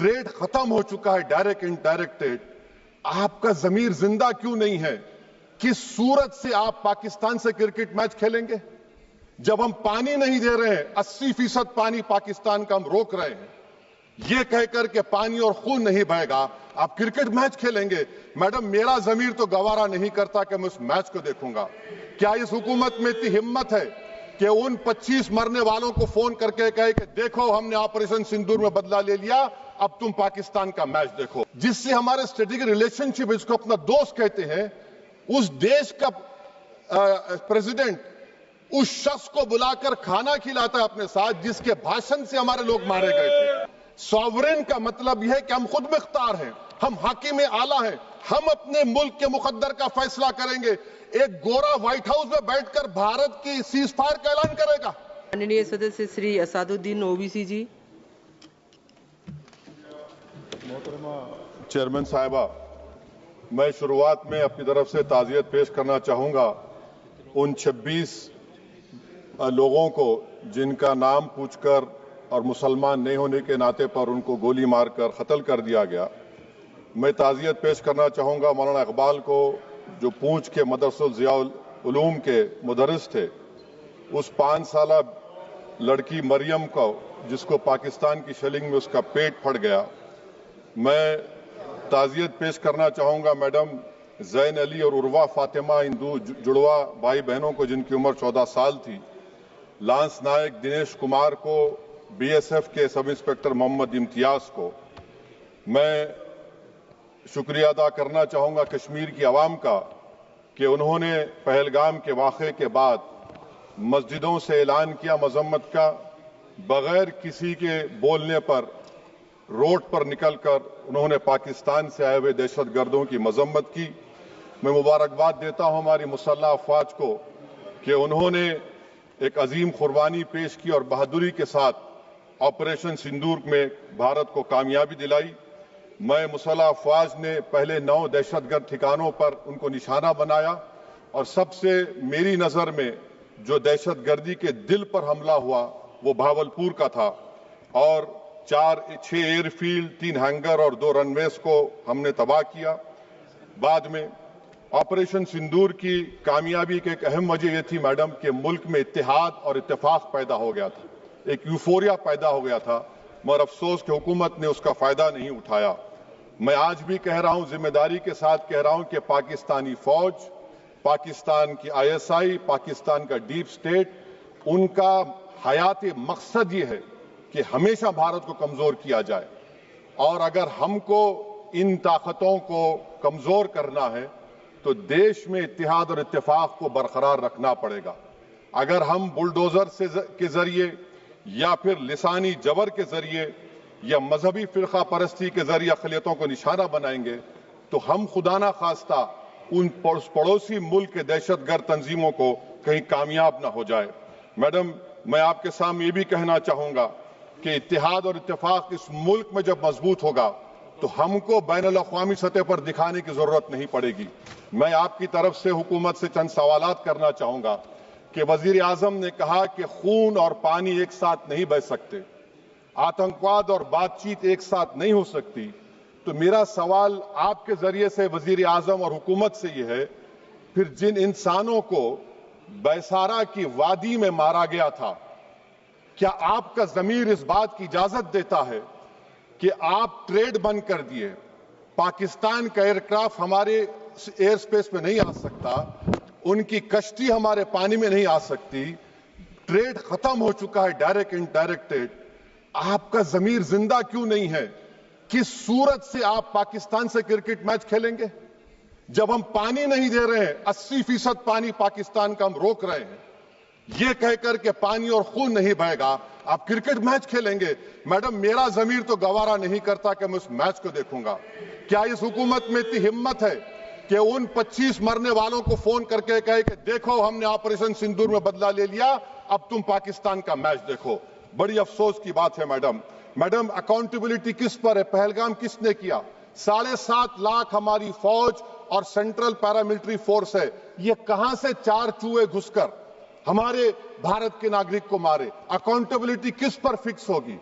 Trade खत्म हो चुका है, डायरेक्ट इनडायरेक्ट ट्रेड। आपका जमीर जिंदा क्यों नहीं है? किस सूरत से आप पाकिस्तान से क्रिकेट मैच खेलेंगे जब हम पानी नहीं दे रहे हैं? 80% पानी पाकिस्तान का हम रोक रहे हैं। ये कहकर के पानी और खून नहीं बहेगा, आप क्रिकेट मैच खेलेंगे? मैडम, मेरा जमीर तो गवारा नहीं करता कि मैं उस मैच को देखूंगा। क्या इस हुकूमत में इतनी हिम्मत है कि उन 25 मरने वालों को फोन करके कहे कि देखो हमने ऑपरेशन सिंदूर में बदला ले लिया, अब तुम पाकिस्तान का मैच देखो? जिससे हमारे स्ट्रेटेजिक रिलेशनशिप, इसको अपना दोस्त कहते हैं, उस देश का प्रेसिडेंट उस शख्स को बुलाकर खाना खिलाता है अपने साथ जिसके भाषण से हमारे लोग मारे गए थे। सॉवरेन का मतलब यह है कि हम खुद मुख्तार हैं, हम हाकिम आला हैं, हम अपने मुल्क के मुकद्दर का फैसला करेंगे। एक गोरा व्हाइट हाउस में बैठकर भारत की सीज फायर का ऐलान करेगा? माननीय सदस्य श्री असादुद्दीन ओवैसी जी। चेयरमैन साहिबा, मैं शुरुआत में अपनी तरफ से ताज़ियत पेश करना चाहूंगा उन 26 लोगों को जिनका नाम पूछकर और मुसलमान नहीं होने के नाते पर उनको गोली मारकर कत्ल कर दिया गया। मैं ताज़ियत पेश करना चाहूंगा मौलाना इकबाल को, जो पूंछ के मदरसा ज़ियाउल उलूम के मुदर्रिस थे, उस 5 साला लड़की मरियम को जिसको पाकिस्तान की शेलिंग में उसका पेट फट गया। मैं ताज़ियत पेश करना चाहूंगा मैडम जैन अली और उर्वा फातिमा, इन दो जुड़वा भाई बहनों को जिनकी उम्र 14 साल थी। लांस नायक दिनेश कुमार को, बीएसएफ के सब इंस्पेक्टर मोहम्मद इम्तियाज को। मैं शुक्रिया अदा करना चाहूंगा कश्मीर की आवाम का कि उन्होंने पहलगाम के वाक़े के बाद मस्जिदों से ऐलान किया मजम्मत का, बगैर किसी के बोलने पर रोड पर निकलकर उन्होंने पाकिस्तान से आए हुए दहशतगर्दों की मजम्मत की। मैं मुबारकबाद देता हूं हमारी मुसल्लह अफवाज को कि उन्होंने एक अजीम कुर्बानी पेश की और बहादुरी के साथ ऑपरेशन सिंदूर में भारत को कामयाबी दिलाई। मैं मुसल्लह अफवाज ने पहले 9 दहशतगर्द ठिकानों पर उनको निशाना बनाया और सबसे मेरी नजर में जो दहशतगर्दी के दिल पर हमला हुआ वो भावलपुर का था और 6 एयरफील्ड, 3 हैंगर और 2 रनवेज को हमने तबाह किया। बाद में ऑपरेशन सिंदूर की कामयाबी की एक अहम वजह यह थी मैडम कि मुल्क में इत्तेहाद और इत्तेफाक पैदा हो गया था, एक यूफोरिया पैदा हो गया था, मगर अफसोस कि हुकूमत ने उसका फायदा नहीं उठाया। मैं आज भी कह रहा हूं, जिम्मेदारी के साथ कह रहा हूं कि पाकिस्तानी फौज, पाकिस्तान की ISI, पाकिस्तान का डीप स्टेट, उनका हयाती मकसद ये है कि हमेशा भारत को कमजोर किया जाए और अगर हमको इन ताकतों को कमजोर करना है तो देश में इत्तेहाद और इत्तेफाक को बरकरार रखना पड़ेगा। अगर हम बुलडोजर के जरिए या फिर लिसानी जबर के जरिए या मजहबी फिरका परस्ती के जरिए अक़लियतों को निशाना बनाएंगे तो हम खुदा ना खास्ता उन पड़ोसी मुल्क के दहशतगर्द तंजीमों को कहीं कामयाब ना हो जाए। मैडम, मैं आपके सामने ये भी कहना चाहूंगा कि इत्तेहाद और इत्तेफाक इस मुल्क में जब मजबूत होगा तो हमको बैनुल-अक़वामी सतह पर दिखाने की जरूरत नहीं पड़ेगी। मैं आपकी तरफ से हुकूमत से चंद सवालात करना चाहूंगा कि वजीर आजम ने कहा कि खून और पानी एक साथ नहीं बह सकते, आतंकवाद और बातचीत एक साथ नहीं हो सकती। तो मेरा सवाल आपके जरिए से वजीर आजम और हुकूमत से यह है, फिर जिन इंसानों को बैसारा की वादी में मारा गया था, क्या आपका जमीर इस बात की इजाजत देता है कि आप ट्रेड बंद कर दिए, पाकिस्तान का एयरक्राफ्ट हमारे एयर स्पेस में नहीं आ सकता, उनकी कश्ती हमारे पानी में नहीं आ सकती, ट्रेड खत्म हो चुका है, डायरेक्ट इनडायरेक्ट ट्रेड। आपका जमीर जिंदा क्यों नहीं है? किस सूरत से आप पाकिस्तान से क्रिकेट मैच खेलेंगे जब हम पानी नहीं दे रहे हैं? 80% पानी पाकिस्तान का हम रोक रहे हैं। ये कहकर के पानी और खून नहीं बहेगा, आप क्रिकेट मैच खेलेंगे? मैडम, मेरा जमीर तो गवारा नहीं करता कि मैं उस मैच को देखूंगा। क्या इस हुकूमत में इतनी हिम्मत है कि उन 25 मरने वालों को फोन करके कहे कि देखो हमने ऑपरेशन सिंदूर में बदला ले लिया, अब तुम पाकिस्तान का मैच देखो? बड़ी अफसोस की बात है मैडम, अकाउंटेबिलिटी किस पर है? पहलगाम किसने किया? 7.5 लाख हमारी फौज और सेंट्रल पैरामिलिट्री फोर्स है, ये कहां से 4 चूहे घुसकर हमारे भारत के नागरिक को मारे? अकाउंटेबिलिटी किस पर फिक्स होगी?